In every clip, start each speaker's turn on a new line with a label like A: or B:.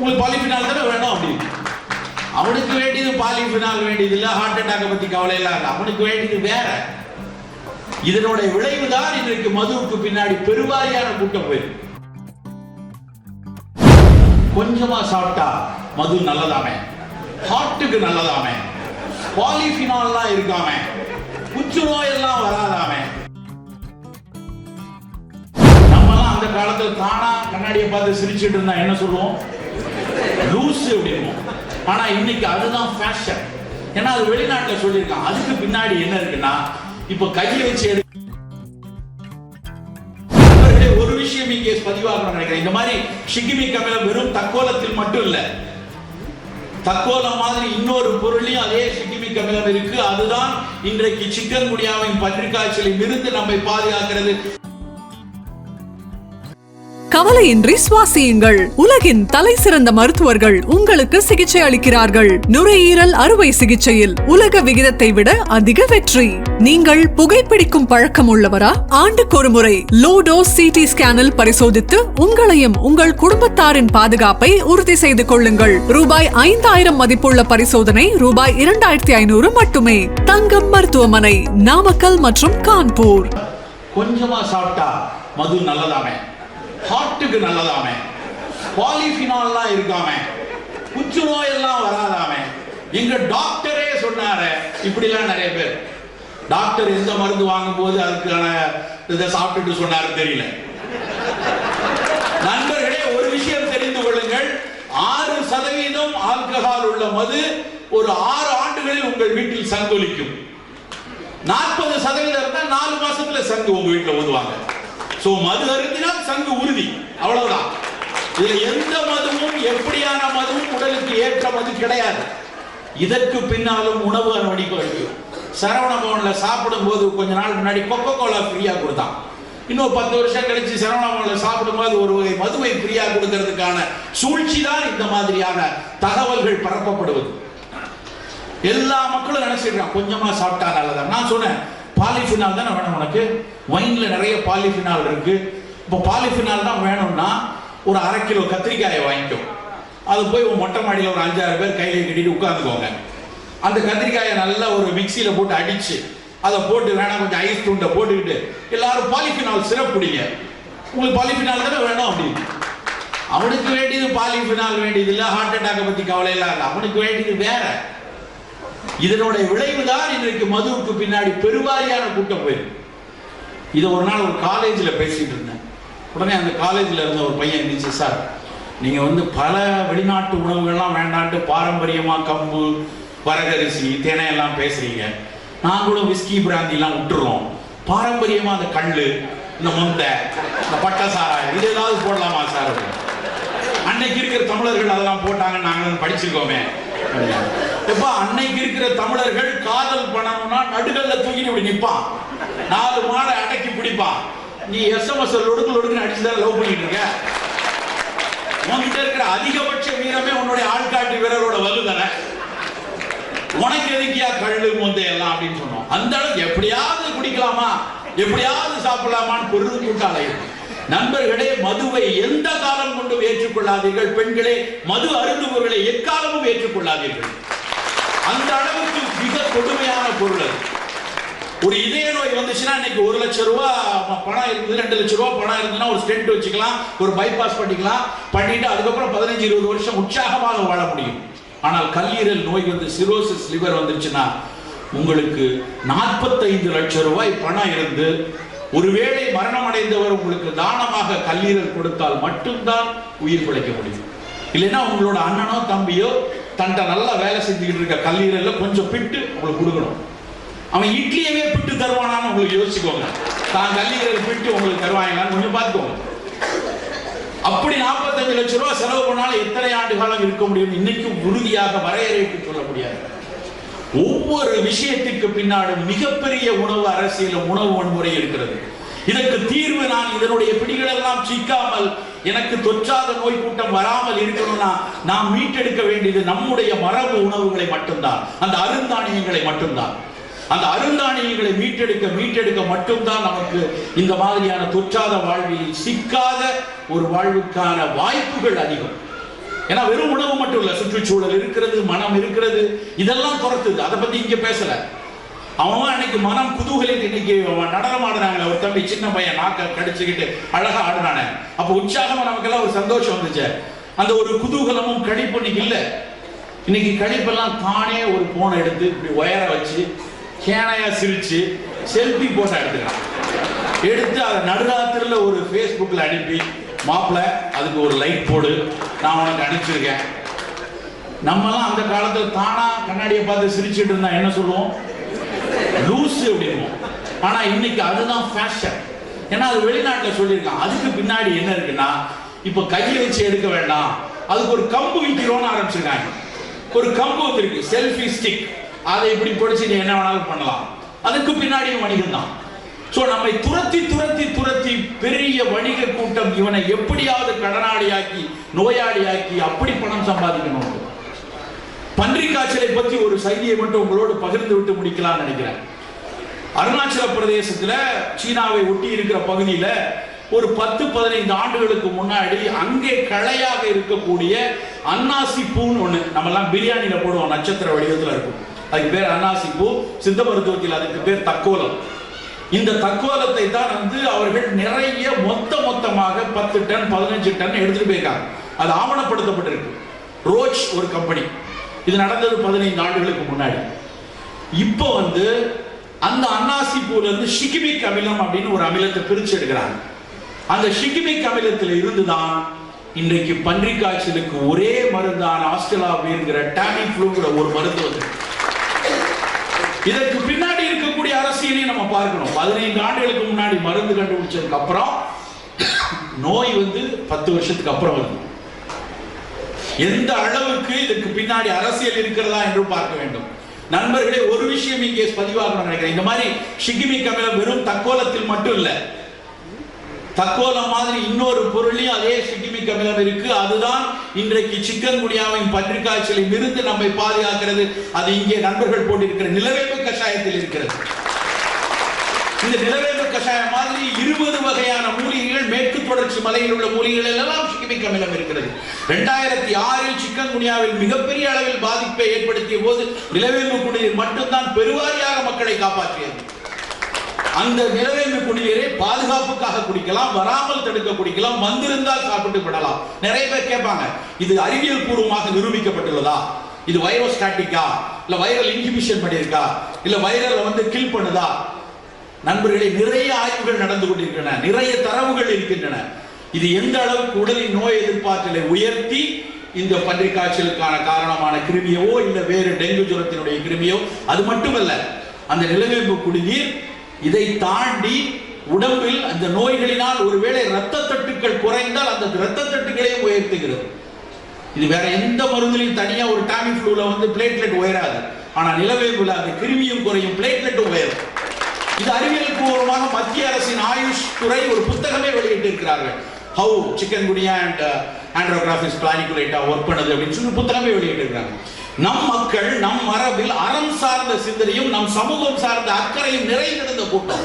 A: உங்களுக்கு பாலிஃபினால் தானே வேணும் அப்படின்னு. அவனுக்கு வேண்டியது பாலிஃபினால் வேண்டியது இல்லை, ஹார்ட் அட்டாக்கை பத்தி கவலை இல்லை, அவனுக்கு வேண்டியது வேற. இதனுடைய விளைவுதான் இன்றைக்கு மதுவுக்கு பின்னாடி பெருவாரியான கூட்டம் போயிருக்கு. கொஞ்சமா சாப்பிட்டா மது நல்லதாமே, ஹார்ட்டுக்கு நல்லதாமே, பாலிஃபினால்லாம் இருக்காமே, புற்றுநோய் எல்லாம் வராதாமே. நம்மலாம் அந்த காலத்துல தானா கண்ணாடியை பார்த்து சிரிச்சுட்டு இருந்தா என்ன சொல்லுவோம்? லூசு அப்படின்னு. ஆனா இன்னைக்கு அதுதான் ஃபேஷன். ஏன்னா அது வெளிநாட்டுல சொல்லியிருக்கான். அதுக்கு பின்னாடி என்ன இருக்குன்னா, இப்ப கையை வச்சு ஒரு விஷயம் இங்கே பதிவாக நினைக்கிறேன். இந்த மாதிரி ஷிகிமிக் அமிலம் வெறும் தக்கோலத்தில் மட்டும் இல்ல, தக்கோலம் மாதிரி இன்னொரு பொருளையும் அதே ஷிகிமிக் அமிலம் இருக்கு. அதுதான் இன்றைக்கு சிக்கன் குனியாவின் பன்றிக்காய்ச்சலில் இருந்து நம்மை பாதுகாக்கிறது.
B: கவலையின்றி சுவாசியுங்கள். உலகின் தலை சிறந்த மருத்துவர்கள் உங்களுக்கு சிகிச்சை அளிக்கிறார்கள். நுரையீரல் அறுவை சிகிச்சையில் உலக விகிதத்தை விட அதிக வெற்றி. நீங்கள் புகைப்பிடிக்கும் பழக்கம் உள்ளவரா? ஆண்டுக்கு ஒரு முறை லோ டோஸ் சிடி ஸ்கேனில் பரிசோதித்து உங்களையும் உங்கள் குடும்பத்தாரின் பாதுகாப்பை உறுதி செய்து கொள்ளுங்கள். ரூபாய் 5000 மதிப்புள்ள பரிசோதனை ரூபாய் 2500 மட்டுமே. தங்கம் மருத்துவமனை, நாமக்கல் மற்றும் கான்பூர்.
A: கொஞ்சமா சாப்பிட்டா மது நல்லதாமே, ஹார்ட்டுக்கு நல்லதாமே, பாலிஃபினால்லாம் இருக்காமே, புற்றுநோய் எல்லாம் வராதாமே. எங்க டாக்டரே சொன்னாரு. இப்படிலாம் நிறைய பேர் டாக்டர் எந்த மருந்து வாங்கும் போது அதுக்கான இதை சாப்பிட்டுட்டு சொன்னாரு தெரியல. நண்பர்களே, ஒரு விஷயம் தெரிந்து கொள்ளுங்கள். 6% ஆல்கஹால் உள்ள மது ஒரு 6 ஆண்டுகளில் உங்கள் வீட்டில் சங்கொலிக்கும். 40% இருந்தா 4 மாசத்துல சங்கு உங்க வீட்டுல ஊதுவாங்க. சோ மது அருந்தினால் சங்கு உறுதி, அவ்வளவுதான். இதுல எந்த மதுவும் எப்படியான மதுவும் உடலுக்கு ஏற்ற மது கிடையாது. இதற்கு பின்னாலும் உணவு அனுமதிக்கு சரவண பவன்ல சாப்பிடும் போது கொஞ்ச நாள் முன்னாடி கொக்கோ கோலா ஃப்ரீயா கொடுத்தான். இன்னும் 10 வருஷம் கழிச்சு சரவண பவன்ல சாப்பிடும் போது ஒரு வகை மதுவை ஃப்ரீயா கொடுக்கறதுக்கான சூழ்ச்சி தான் இந்த மாதிரியான தகவல்கள் பரப்பப்படுவது. எல்லா மக்களும் நினைச்சிருக்கான் கொஞ்சமா சாப்பிட்டா நல்லதான். நான் சொன்னேன், பாலிஃபினால் தானே வேணும் உனக்கு. வைன்ல நிறைய பாலிஃபினால் இருக்கு. இப்போ பாலிஃபினால் தான் வேணும்னா ஒரு 1/2 கிலோ கத்திரிக்காயை வாங்கிக்கும். அது போய் மொட்டை மாடியில் ஒரு 5-6 பேர் கையில கட்டிட்டு உட்காந்துக்கோங்க. அந்த கத்திரிக்காயை நல்லா ஒரு மிக்சியில போட்டு அடிச்சு அதை போட்டு வேணாம் கொஞ்சம் ஐஸ் துண்டை போட்டுக்கிட்டு எல்லாரும் பாலிஃபினால் சிரப் குடிங்க. உங்களுக்கு பாலிஃபினால் தானே வேணும் அப்படின்னு. அவனுக்கு வேண்டியது பாலிஃபினால் வேண்டியது இல்லை, ஹார்ட் அட்டாக்கை பத்தி கவலை இல்லை, அவனுக்கு வேண்டியது வேற. இதனுடைய விளைவுதான் இன்றைக்கு மதுவுக்கு பின்னாடி பெருவாரியான கூட்டம் போயிருக்கு. இதை ஒரு நாள் ஒரு காலேஜில் பேசிட்டு இருந்தேன். உடனே அந்த காலேஜில் இருந்த ஒரு பையன் இருந்துச்சு, சார் நீங்கள் பல வெளிநாட்டு உணவுகள்லாம் வேண்டான்ட்டு பாரம்பரியமாக கம்பு, வரகரிசி, தினையெல்லாம் பேசுறீங்க. நாங்களும் விஸ்கி பிராந்திலாம் விட்டுறோம். பாரம்பரியமாக அந்த கல், இந்த முந்தை, இந்த பட்டசாராயம் இது ஏதாவது போடலாமா சார்? அன்னைக்கு இருக்கிற தமிழர்கள் அதெல்லாம் போட்டாங்கன்னு நாங்களும் படிச்சிருக்கோமே. எப்ப அன்னைக்கு இருக்கிற தமிழர்கள் காதல் பண்ணணும்னா நடுகல்ல தூக்கிட்டு இப்படி நிப்பான், 4 மாடை அடக்கி பிடிப்பான். நீ SMS லொடுக்கு அடிச்சுதான் லவ் பண்ணிட்டு இருக்க. உன்கிட்ட இருக்கிற அதிகபட்ச வீரமே உன்னுடைய ஆள்காட்டி வீரரோட வலுதானே. உனக்கு எதுக்கியா கள்ளு முந்தை எல்லாம் அப்படின்னு சொன்னோம். அந்த அளவுக்கு எப்படியாவது குடிக்கலாமா, எப்படியாவது சாப்பிடலாமான்னு பொருள் கூட்டாளை. நண்பர்களே, மதுவை எந்த காலம் கொண்டு ஏற்றுக்கொள்ளாதீர்கள். பெண்களே, மது அருந்துபவர்களை எக்காலமும் ஏற்றுக்கொள்ளாதீர்கள். அந்த அளவுக்கு மிக கொடுமையான பொருள் அது. ஒரு இதய நோய் வந்துச்சுன்னா இன்னைக்கு 1 லட்சம் ரூபாய் பணம் இருக்குது, 2 லட்சம் ரூபாய் பணம் இருந்ததுன்னா ஒரு ஸ்டென்ட் வச்சுக்கலாம், ஒரு பைபாஸ் பண்ணிக்கலாம், பண்ணிட்டு அதுக்கப்புறம் 15-20 வருஷம் உற்சாகமாக வாழ முடியும். ஆனால் கல்லீரல் நோய் சிரோசிஸ் லிவர் வந்துருச்சுன்னா உங்களுக்கு 45 லட்சம் ரூபாய் பணம் இருந்து ஒருவேளை மரணம் அடைந்தவர் உங்களுக்கு தானமாக கல்லீரல் கொடுத்தால் மட்டும்தான் உயிர் பிழைக்க முடியும். இல்லைன்னா உங்களோட அண்ணனோ தம்பியோ தன்ட்ட நல்லா வேலை செஞ்சுக்கிட்டு இருக்க கல்லீரல்ல கொஞ்சம் பிட்டு உங்களுக்கு கொடுக்கணும். அவன் இட்லியவே பிட்டு தருவானான்னு உங்களுக்கு யோசிச்சுக்கோங்க. தான் கல்லீரல் பிட்டு உங்களுக்கு தருவாங்களான்னு கொஞ்சம் பார்த்துக்கோங்க. அப்படி 45 லட்சம் ரூபாய் செலவு பண்ணாலும் எத்தனை ஆண்டு காலம் இருக்க முடியும் இன்னைக்கு உறுதியாக வரையறைக்கு சொல்ல முடியாது. ஒவ்வொரு விஷயத்திற்கு பின்னாடும் மிகப்பெரிய உணவு அரசியலும் உணவு வன்முறை இருக்கிறது. இதற்கு தீர்வு நான் இதனுடைய பிடிகளெல்லாம் சிக்காமல் எனக்கு தொற்றாத நோய் கூட்டம் வராமல் இருக்கணும்னா நாம் மீட்டெடுக்க வேண்டியது நம்முடைய மரபு உணவுகளை மட்டும்தான், அந்த அருந்தானியங்களை மட்டும்தான். அந்த அருந்தானியங்களை மீட்டெடுக்க மட்டும்தான் நமக்கு இந்த மாதிரியான தொற்றாத வாழ்வில் சிக்காத ஒரு வாழ்வுக்கான வாய்ப்புகள் அதிகம். ஏன்னா வெறும் உணவு மட்டும் இல்ல, சுற்றுச்சூழல் இருக்கிறது, மனம் இருக்கிறது, இதெல்லாம் துரத்துது. அதை பத்தி இங்க பேசல. அவன் அன்னைக்கு மனம் குதூகலிட்டு இன்னைக்கு நடனம் ஆடுறாங்க. ஒரு தம்பி சின்ன பையன் நாக்க கடிச்சுக்கிட்டு அழகா ஆடுறானே, அப்ப உற்சாகமா நமக்கெல்லாம் ஒரு சந்தோஷம் வந்துச்சு. அந்த ஒரு குதூகலமும் கழிப்பு இன்னைக்கு இல்ல. இன்னைக்கு கழிப்பெல்லாம் தானே ஒரு போனை எடுத்து இப்படி ஒயரை வச்சு கேனையா சிரிச்சு செல்ஃபி போட்டோ எடுத்துக்கிறான். எடுத்து அதை நடுராத்திரில ஒரு ஃபேஸ்புக்கில் அனுப்பி, மாப்பிள்ள அதுக்கு ஒரு லைக் போடு, நான் உனக்கு அனுப்பிச்சிருக்கேன். நம்மலாம் அந்த காலத்தில் தானா கண்ணாடியை பார்த்து சிரிச்சுட்டு இருந்தா என்ன சொல்லுவோம்? லூசு அப்படின்வோம். ஆனா இன்னைக்கு அதுதான் ஃபேஷன். ஏன்னா அது வெளிநாட்டில் சொல்லியிருக்கான். அதுக்கு பின்னாடி என்ன இருக்குன்னா, இப்ப கையை வச்சு எடுக்க வேண்டாம், அதுக்கு ஒரு கம்பு விற்கிறோம்னு ஆரம்பிச்சிருக்காங்க. ஒரு கம்பு வந்துருக்கு, செல்ஃபி ஸ்டிக். அதை இப்படி பிடிச்சி நீ என்ன வேணாலும் பண்ணலாம். அதுக்கு பின்னாடியும் வணிகம் தான். சோ நம்மை துரத்தி துரத்தி துரத்தி பெரிய வணிக கூட்டம் இவனை எப்படியாவது கடனாளியாக்கி நோயாளியாக்கி அப்படி பணம் சம்பாதிக்கணும். பன்றி காய்ச்சலை பற்றி ஒரு செய்தியை மட்டும் உங்களோடு பகிர்ந்து விட்டு முடிக்கலாம்னு நினைக்கிறேன். அருணாச்சல பிரதேசத்துல சீனாவை ஒட்டி இருக்கிற பகுதியில ஒரு 10-15 ஆண்டுகளுக்கு முன்னாடி அங்கே களையாக இருக்கக்கூடிய அன்னாசி பூன்னு ஒண்ணு, நம்ம எல்லாம் பிரியாணியில போடுவோம், நட்சத்திர வடிவத்தில் இருக்கும். அதுக்கு பேர் அன்னாசி பூ. சித்த மருத்துவத்தில் அதுக்கு பேர் தக்கோலம். இந்த தக்கோலத்தை தான் அவர்கள் நிறைய மொத்தமாக 10 டன் 15 டன் எடுத்துட்டு போயிருக்காங்க. அது ஆவணப்படுத்தப்பட்டிருக்கு. ரோச் ஒரு கம்பெனி. இது நடந்தது 15 ஆண்டுகளுக்கு முன்னாடி. இப்போ அந்த அன்னாசி பூல இருந்து ஷிகிமிக் அமிலம் அப்படின்னு ஒரு அமிலத்தை பிரிச்சு எடுக்கிறாங்க. அந்த ஷிகிமிக் அமிலத்தில் இருந்துதான் இன்றைக்கு பன்றி காய்ச்சலுக்கு ஒரே மருந்தான ஆஸ்டலாவின்கிற டாமிஃப்ளூங்கிற ஒரு மருந்து வந்து. இதற்கு பின்னாடி இருக்கக்கூடிய அரசியலையும் நம்ம பார்க்கணும். 15 ஆண்டுகளுக்கு முன்னாடி மருந்து கண்டுபிடிச்சதுக்கு அப்புறம் நோய் 10 வருஷத்துக்கு அப்புறம் வருது. எந்த அளவுக்கு இதற்கு பின்னாடி அரசியல் இருக்கிறதா என்று பார்க்க வேண்டும். நண்பர்களே, ஒரு விஷயம் இங்கே பதிவாகணும் நினைக்கிறேன். இந்த மாதிரி ஷிகிமிக் அமிலம் வெறும் தக்கோலத்தில் மட்டும் இல்ல, தக்கோலம் மாதிரி இன்னொரு பொருளையும் அதே ஷிகிமிக் அமிலம் இருக்கு. அதுதான் இன்றைக்கு சிக்கன் குனியாவின் பன்றி காய்ச்சலில் இருந்து நம்மை பாதுகாக்கிறது. அது இங்கே நண்பர்கள் போட்டிருக்கிற நிலவேம்பு கஷாயத்தில் இருக்கிறது. இந்த நிலவேம்பு கஷாயம் மாதிரி 20 வகையான மூலிகைகள், மேற்கு தொடர்ச்சி மலையில் உள்ள மூலிகைகள் எல்லாம் ஷிகிமிக் அமிலம் இருக்கிறது. 2006 சிக்கன் குனியாவில் மிகப்பெரிய அளவில் பாதிப்பை ஏற்படுத்திய போது நிலவேம்பு குடிநீர் மட்டும்தான் பெருவாரியாக மக்களை காப்பாற்றியது. அந்த நிலவேம்பு குடிநீரை பாதுகாப்புக்காக குடிக்கலாம், வராமல் தடுக்க குடிக்கலாம், வந்திருந்தால் சாப்பிட்டு விடலாம். நிறைய பேர் கேட்பாங்க, இது அறிவியல் பூர்வமாக நிரூபிக்கப்பட்டுள்ளதா? இது வைரோஸ்டாட்டிக்கா, இல்ல வைரல் இன்ஹிபிஷன் பண்ணியிருக்கா, இல்ல வைரல் கில் பண்ணுதா? நண்பர்களே, நிறைய ஆய்வுகள் நடந்து கொண்டிருக்கின்றன, நிறைய தரவுகள் இருக்கின்றன. இது எந்த அளவுக்கு உடலின் நோய் எதிர்ப்பாற்றலை உயர்த்தி இந்த பன்றி காய்ச்சலுக்கான காரணமான கிருமியோ இல்ல வேறு டெங்கு ஜுரத்தினுடைய கிருமியோ, அது மட்டுமல்ல, அந்த நிலவேம்பு குடிநீர் இதை தாண்டி உடம்பில் அந்த நோய்களினால் ஒருவேளை இரத்த தட்டுக்கள் குறைந்தால் அந்த இரத்த தட்டுகளையும் உயர்த்துகிறது. இது வேற எந்த மருந்திலையும் தனியா ஒரு டாமிஃப்ளூல பிளேட்லெட் உயராது. ஆனா நிலவேம்புல அந்த கிருமியும் குறையும், பிளேட்லெட்டும் உயரும். இது அறிவியல் பூர்வமாக மத்திய அரசின் ஆயுஷ் துறை ஒரு புத்தகமே வெளியிட்டு இருக்கிறார்கள். ஹவு சிக்கன் குனியா அண்ட் ஆண்ட்ரோகிராஃபிஸ் பிளானிகுலேட்டா ஒர்க் பண்ணது அப்படின்னு சொல்லி புத்தகமே வெளியிட்டு இருக்காங்க. நம் மக்கள், நம் மரபில் அறம் சார்ந்த சிந்தனையும் நம் சமூகம் சார்ந்த அக்கறையும் நிறைந்திருந்த கூட்டம்.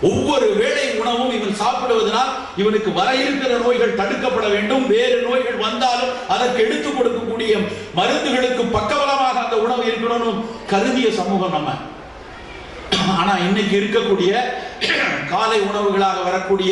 A: ஒவ்வொரு வேளை உணவும் இவன் சாப்பிடுவதனால் இவனுக்கு வர இருக்கிற நோய்கள் தடுக்கப்பட வேண்டும். வேறு நோய்கள் வந்தாலும் அதற்கு எடுத்துக் கொடுக்கக்கூடிய மருந்துகளுக்கு பக்கபலமாக அந்த உணவு இருக்கணும்னு கருதிய சமூகம் நம்ம. ஆனா இன்னைக்கு இருக்கக்கூடிய காலை உணவுகளாக வரக்கூடிய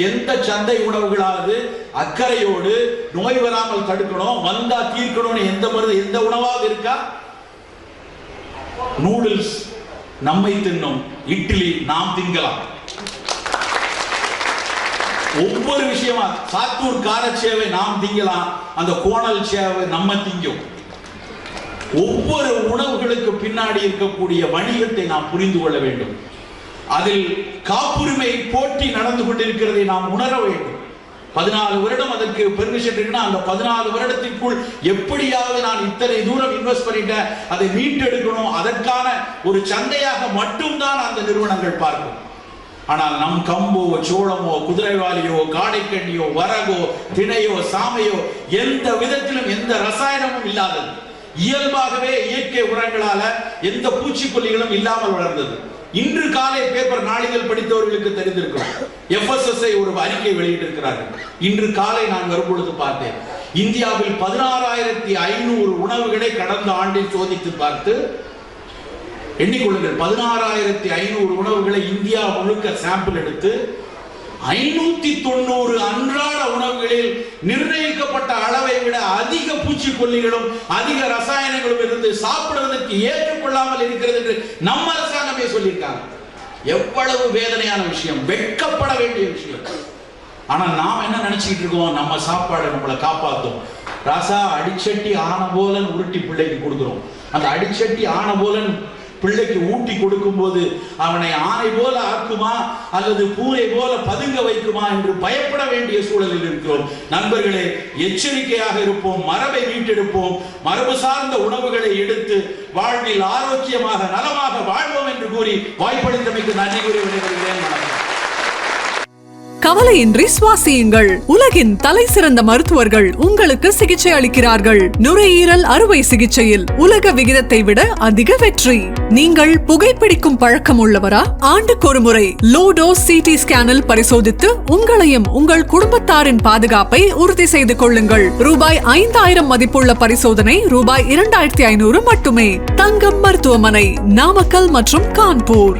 A: எந்த சந்தை உணவுகளாவது அக்கறையோடு நோய் வராமல் தடுக்கணும், வந்தா தீர்க்கணும்னு எந்த மருந்து எந்த உணவாவது இருக்கா? நூடுல்ஸ் நம்மை தின்னும், இட்லி நாம் திங்கலாம். ஒவ்வொரு விஷயமா சாத்தூர் காரச்சேவை நாம் திங்கலாம், அந்த கோணல் சேவை நம்ம திங்கும். ஒவ்வொரு உணவுகளுக்கு பின்னாடி இருக்கக்கூடிய வணிகத்தை நாம் புரிந்து கொள்ள வேண்டும். அதில் காப்புரிமை போட்டி நடந்து கொண்டிருக்கிறதை நாம் உணர வேண்டும். 14 வருடம் அதற்கு பெர்மிஷன் இருக்குன்னா அந்த 14 வருடத்திற்குள் எப்படியாவது நான் இத்தனை தூரம் இன்வெஸ்ட் பண்ணிட்டேன், அதை மீட்டெடுக்கணும், அதற்கான ஒரு சந்தையாக மட்டும்தான் அந்த நிறுவனங்கள் பார்க்கும். ஆனால் நம் கம்போ, சோளமோ, குதிரைவாலியோ, காடைக்கண்ணியோ, வரகோ, திணையோ, சாமையோ எந்த விதத்திலும் எந்த ரசாயனமும் இல்லாதது, இயல்பாகவே இயற்கை உரங்களால எந்த பூச்சிக்கொல்லிகளும் இல்லாமல் வளர்ந்தது. இன்று காலை பேப்பர் நாளிதழ் படித்தவர்களுக்கு தெரிந்திருக்கும், FSSAI ஒரு அறிக்கை வெளியிட்டிருக்கிறார்கள். இன்று காலை நான் வரும்பொழுது பார்த்தேன், இந்தியாவில் 16,500 உணவுகளை கடந்த ஆண்டில் சோதித்து பார்த்து எண்ணிக்கொள்ளுங்கள், 16,500 உணவுகளை இந்தியா முழுக்க சாம்பிள் எடுத்து 590 அன்றாட உணவுகளில் நிர்ணயிக்கப்பட்ட அளவை விட அதிக பூச்சிக்கொல்லிகளும் அதிக ரசாயனங்களும் இருந்து சாப்பிடுவதற்கு ஏற்றுக்கொள்ளாமல் இருக்கிறது என்று நம்ம அரசாங்கமே சொல்லியிருக்காங்க. எவ்வளவு வேதனையான விஷயம், வெட்கப்பட வேண்டிய விஷயம். ஆனா நாம் என்ன நினைச்சிட்டு இருக்கோம், நம்ம சாப்பாடு நம்மளை காப்பாற்றும். ராசா அடிச்சட்டி ஆன போல உருட்டி பிள்ளைக்கு கொடுக்கிறோம். அந்த அடிச்சட்டி ஆன போல பிள்ளைக்கு ஊட்டி கொடுக்கும் போது அவனை ஆணை போல ஆக்குமா அல்லது பூனை போல பதுங்க வைக்குமா என்று பயப்பட வேண்டிய சூழலில் இருக்கிறோம். நண்பர்களே, எச்சரிக்கையாக இருப்போம், மரபை மீட்டெடுப்போம், மரபு சார்ந்த உணவுகளை எடுத்து வாழ்வில் ஆரோக்கியமாக நலமாக வாழ்வோம் என்று கூறி வாய்ப்பளித்தமைக்கு நன்றி கூறி விடைபெறுகிறேன்.
B: கவலையின்றி சுவாசியுங்கள். உலகின் தலை சிறந்த மருத்துவர்கள் உங்களுக்கு சிகிச்சை அளிக்கிறார்கள். நுரையீரல் அறுவை சிகிச்சையில் உலக விகிதத்தை விட அதிக வெற்றி. நீங்கள் புகைப்பிடிக்கும் பழக்கம் உள்ளவரா? ஆண்டுக்கொரு முறை லோ டோஸ் சிடி ஸ்கேனில் பரிசோதித்து உங்களையும் உங்கள் குடும்பத்தாரின் பாதுகாப்பை உறுதி செய்து கொள்ளுங்கள். ரூபாய் 5,000 மதிப்புள்ள பரிசோதனை ரூபாய் 2,500 மட்டுமே. தங்கம் மருத்துவமனை, நாமக்கல் மற்றும் கான்பூர்.